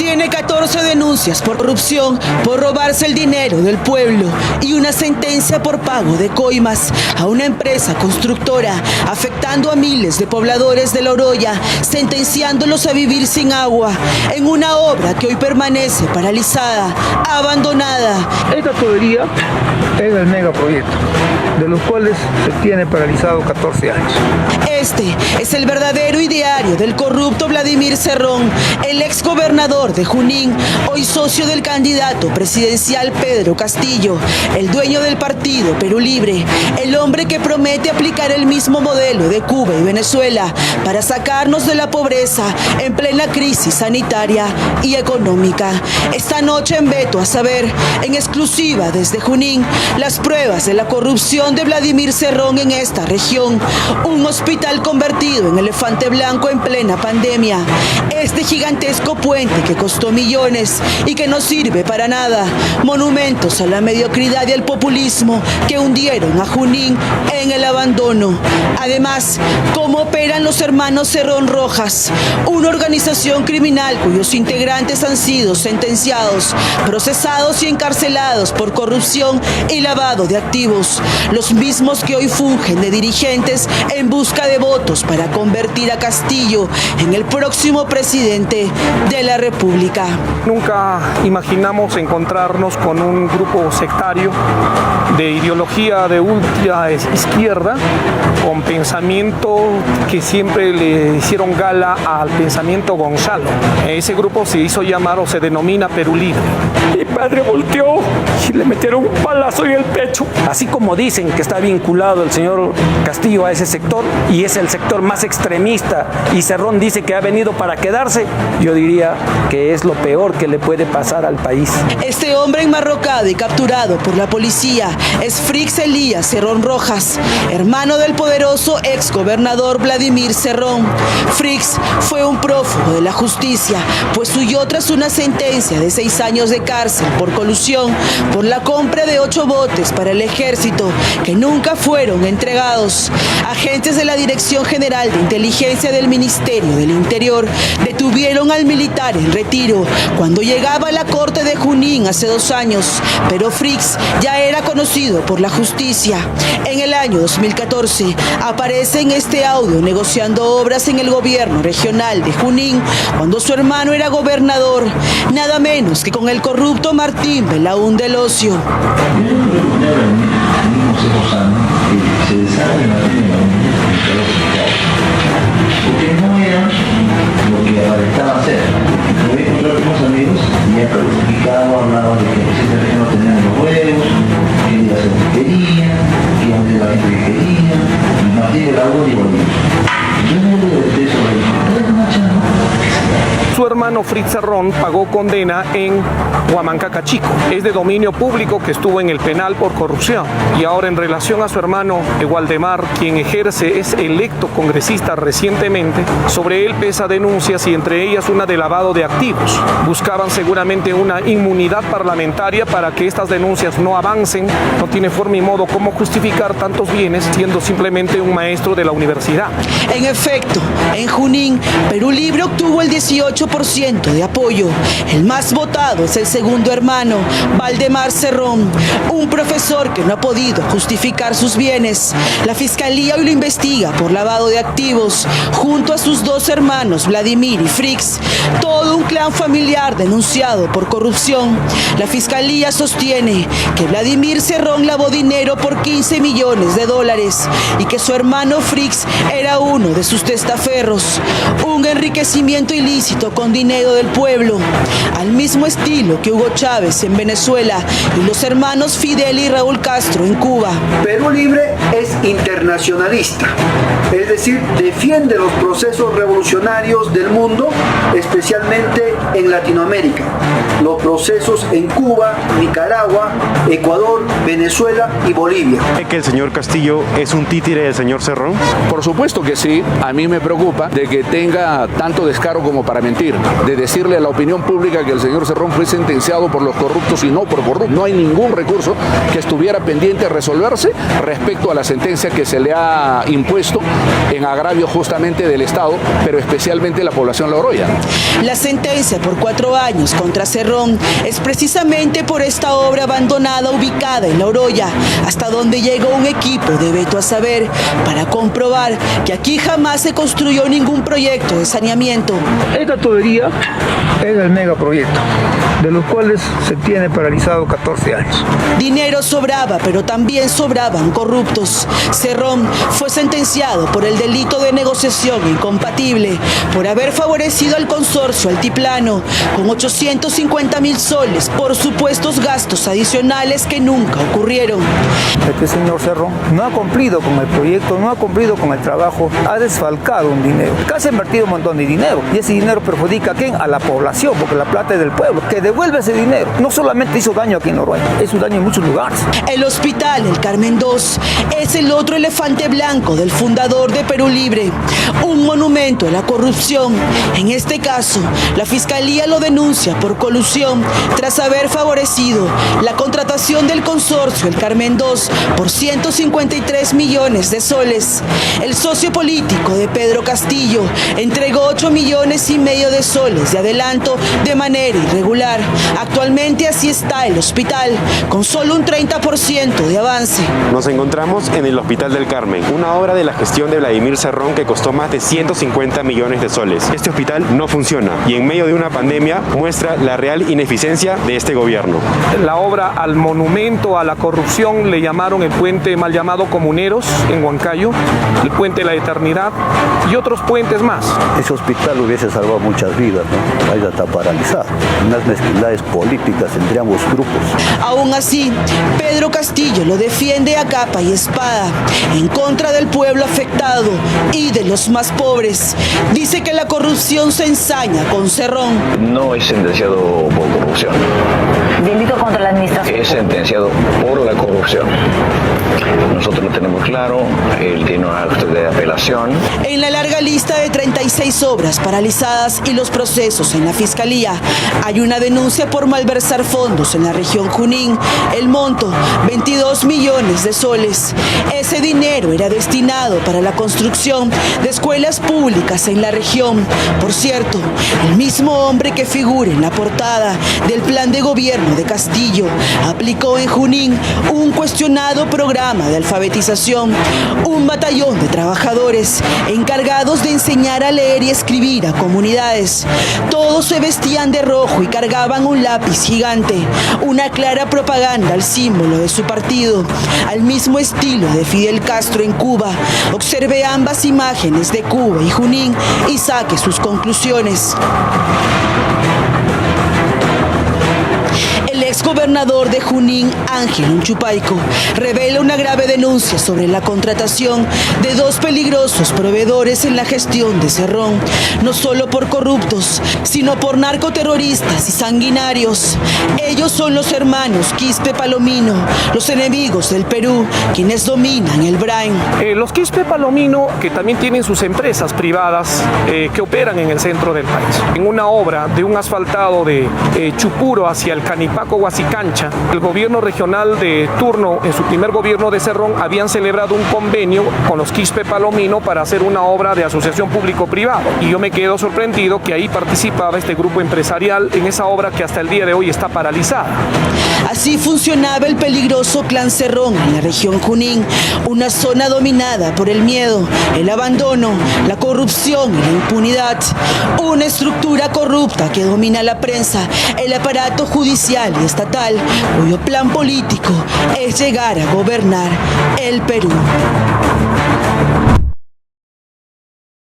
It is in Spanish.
Tiene 14 denuncias por corrupción, por robarse el dinero del pueblo y una sentencia por pago de coimas a una empresa constructora, afectando a miles de pobladores de La Oroya, sentenciándolos a vivir sin agua, en una obra que hoy permanece paralizada, abandonada. Esta tubería es el megaproyecto, de los cuales se tiene paralizado 14 años. Este es el verdadero ideario del corrupto Vladimir Cerrón, el exgobernador de Junín, hoy socio del candidato presidencial Pedro Castillo, el dueño del partido Perú Libre, el hombre que promete aplicar el mismo modelo de Cuba y Venezuela para sacarnos de la pobreza en plena crisis sanitaria y económica. Esta noche en Veto a Saber, en exclusiva desde Junín, las pruebas de la corrupción de Vladimir Cerrón en esta región. Un hospital convertido en elefante blanco en plena pandemia. Este gigantesco puente que costó millones y que no sirve para nada. Monumentos a la mediocridad y al populismo que hundieron a Junín en el abandono. Además, ¿cómo operan los hermanos Cerrón Rojas? Una organización criminal cuyos integrantes han sido sentenciados, procesados y encarcelados por corrupción y lavado de activos. Los mismos que hoy fungen de dirigentes en busca de votos para convertir a Castillo en el próximo presidente de la República. Nunca imaginamos encontrarnos con un grupo sectario de ideología de ultra izquierda, con pensamiento que siempre le hicieron gala al pensamiento Gonzalo. Ese grupo se hizo llamar o se denomina Perú Libre. Mi padre volteó y le metieron un palazo en el pecho. Así como dicen que está vinculado el señor Castillo a ese sector y es el sector más extremista y Cerrón dice que ha venido para quedarse, yo diría que es lo peor que le puede pasar al país. Este hombre enmarrocado y capturado por la policía es Frix Elías Cerrón Rojas, hermano del poderoso exgobernador Vladimir Cerrón. Frix fue un prófugo de la justicia, pues huyó tras una sentencia de 6 años de cárcel por colusión por la compra de 8 botes para el ejército que nunca fueron entregados. Agentes de la Dirección General de Inteligencia del Ministerio del Interior detuvieron al militar en retiro cuando llegaba a la corte de Junín hace 2 años, pero Frix ya era conocido por la justicia. En el año 2014 aparece en este audio negociando obras en el gobierno regional de Junín cuando su hermano era gobernador, nada menos que con el corrupto Martín Belaúnde del Ocio. Porque no era lo que aparentaba ser. Lo vi encontrar con unos amigos y ya clasificado, hablaban de que esta región no tenía los huevos, que iba a hacer lo que quería, que iba a meter la gente que quería, y Martín el agua y volvimos. Yo no le de eso, Su hermano Frix Cerrón pagó condena en Huamancaca Chico. Es de dominio público que estuvo en el penal por corrupción. Y ahora en relación a su hermano Waldemar, quien es electo congresista recientemente, sobre él pesa denuncias y entre ellas una de lavado de activos. Buscaban seguramente una inmunidad parlamentaria para que estas denuncias no avancen. No tiene forma y modo cómo justificar tantos bienes siendo simplemente un maestro de la universidad. En efecto, en Junín, Perú Libre obtuvo el 18% de apoyo. El más votado es el segundo hermano, Valdemar Cerrón, un profesor que no ha podido justificar sus bienes. La fiscalía hoy lo investiga por lavado de activos, junto a sus 2 hermanos, Vladimir y Frix. Todo un clan familiar denunciado por corrupción. La fiscalía sostiene que Vladimir Cerrón lavó dinero por $15 millones y que su hermano Frix era uno de sus testaferros. Un enriquecimiento ilícito con dinero del pueblo, al mismo estilo que Hugo Chávez en Venezuela y los hermanos Fidel y Raúl Castro en Cuba. Perú Libre es internacionalista, es decir, defiende los procesos revolucionarios del mundo, especialmente en Latinoamérica, los procesos en Cuba, Nicaragua, Ecuador, Venezuela y Bolivia. ¿Cree que el señor Castillo es un títere del señor Cerrón? Por supuesto que sí. A mí me preocupa de que tenga tanto descaro como para mentir. de decirle a la opinión pública que el señor Cerrón fue sentenciado por los corruptos y no por corruptos. No hay ningún recurso que estuviera pendiente de resolverse respecto a la sentencia que se le ha impuesto en agravio justamente del Estado, pero especialmente la población La Oroya. La sentencia por 4 años contra Cerrón es precisamente por esta obra abandonada ubicada en La Oroya, hasta donde llegó un equipo de Veto a Saber para comprobar que aquí jamás se construyó ningún proyecto de saneamiento. Esta tubería es el megaproyecto, de los cuales se tiene paralizado 14 años. Dinero sobraba, pero también sobraban corruptos. Cerrón fue sentenciado por el delito de negociación incompatible por haber favorecido al consorcio Altiplano con 850.000 soles por supuestos gastos adicionales que nunca ocurrieron. Este señor Cerrón no ha cumplido con el proyecto, no ha cumplido con el trabajo, ha desfalcado un dinero. Casi ha invertido un montón de dinero y ese dinero perjudica ¿a quién? A la población, porque la plata es del pueblo, que devuelve ese dinero. No solamente hizo daño aquí en Oroya, hizo daño en muchos lugares. El hospital El Carmen II es el otro elefante blanco del fundador de Perú Libre, un monumento a la corrupción. En este caso, la Fiscalía lo denuncia por colusión tras haber favorecido la contratación del consorcio El Carmen II por 153 millones de soles. El socio político de Pedro Castillo entregó 8,5 millones de soles de adelanto de manera irregular. Actualmente así está el hospital, con solo un 30% de avance. Nos encontramos en el Hospital del Carmen, una obra de la gestión de Vladimir Cerrón que costó más de 150 millones de soles. Este hospital no funciona y en medio de una pandemia muestra la real ineficiencia de este gobierno. La obra al monumento a la corrupción le llamaron el puente mal llamado Comuneros en Huancayo, el puente de la Eternidad y otros puentes más. Ese hospital hubiese salvado muchas vidas, ¿no? Ahí está paralizado. Unas mezquindades políticas entre ambos grupos. Aún así, Pedro Castillo lo defiende a capa y espada, en contra del pueblo afectado y de los más pobres. Dice que la corrupción se ensaña con Cerrón. No es sentenciado por corrupción. Delito contra la administración. Es sentenciado por la corrupción. Nosotros lo tenemos claro, él tiene una acta de apelación. En la larga lista de 36 obras paralizadas y los procesos en la Fiscalía, hay una denuncia por malversar fondos en la región Junín. El monto, 22 millones de soles. Ese dinero era destinado para la construcción de escuelas públicas en la región. Por cierto, el mismo hombre que figura en la portada del plan de gobierno de Castillo aplicó en Junín un cuestionado programa de alfabetización, un batallón de trabajadores encargados de enseñar a leer y escribir a comunidades. Todos se vestían de rojo y cargaban un lápiz gigante, una clara propaganda al símbolo de su partido, al mismo estilo de Fidel Castro en Cuba. Observe ambas imágenes de Cuba y Junín y saque sus conclusiones. El exgobernador de Junín, Ángel Unchupaico, revela una grave denuncia sobre la contratación de 2 peligrosos proveedores en la gestión de Cerrón, no solo por corruptos, sino por narcoterroristas y sanguinarios. Ellos son los hermanos Quispe Palomino, los enemigos del Perú, quienes dominan el Brain. Los Quispe Palomino, que también tienen sus empresas privadas que operan en el centro del país. En una obra de un asfaltado de Chupuro hacia el Canipaco Huasicancha, el gobierno regional de turno, en su primer gobierno de Cerrón, habían celebrado un convenio con los Quispe Palomino para hacer una obra de asociación público-privada. Y yo me quedo sorprendido que ahí participaba este grupo empresarial en esa obra que hasta el día de hoy está paralizada. Así funcionaba el peligroso clan Cerrón en la región Junín, una zona dominada por el miedo, el abandono, la corrupción y la impunidad. Una estructura corrupta que domina la prensa, el aparato judicial y estatal, cuyo plan político es llegar a gobernar el Perú.